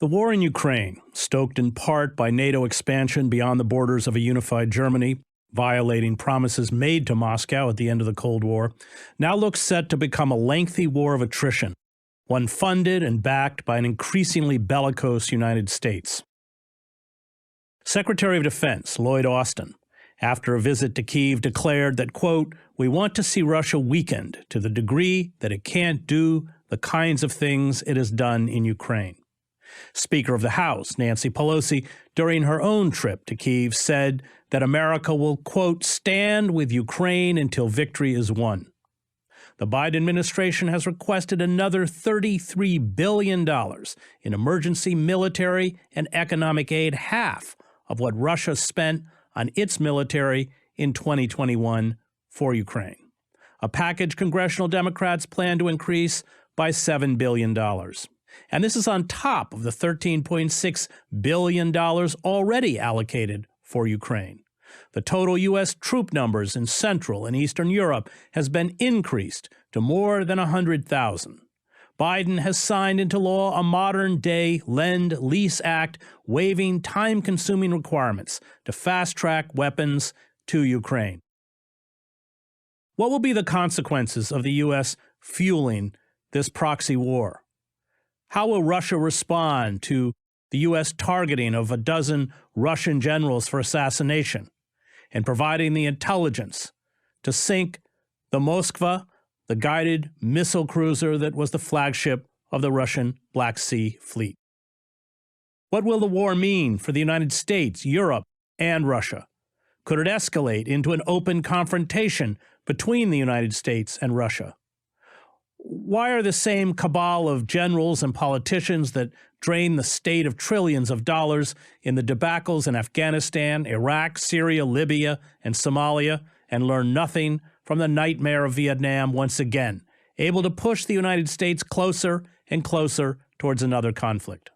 The war in Ukraine, stoked in part by NATO expansion beyond the borders of a unified Germany, violating promises made to Moscow at the end of the Cold War, now looks set to become a lengthy war of attrition, one funded and backed by an increasingly bellicose United States. Secretary of Defense Lloyd Austin, after a visit to Kyiv, declared that, quote, "We want to see Russia weakened to the degree that it can't do the kinds of things it has done in Ukraine." Speaker of the House Nancy Pelosi, during her own trip to Kyiv, said that America will, quote, "stand with Ukraine until victory is won." The Biden administration has requested another $33 billion in emergency military and economic aid, half of what Russia spent on its military in 2021 for Ukraine, a package congressional Democrats plan to increase by $7 billion. And this is on top of the $13.6 billion already allocated for Ukraine. The total U.S. troop numbers in Central and Eastern Europe has been increased to more than 100,000. Biden has signed into law a modern-day Lend-Lease Act waiving time-consuming requirements to fast-track weapons to Ukraine. What will be the consequences of the U.S. fueling this proxy war? How will Russia respond to the U.S. targeting of a dozen Russian generals for assassination and providing the intelligence to sink the Moskva, the guided missile cruiser that was the flagship of the Russian Black Sea Fleet? What will the war mean for the United States, Europe, and Russia? Could it escalate into an open confrontation between the United States and Russia? Why are the same cabal of generals and politicians that drain the state of trillions of dollars in the debacles in Afghanistan, Iraq, Syria, Libya, and Somalia, and learn nothing from the nightmare of Vietnam once again, able to push the United States closer and closer towards another conflict?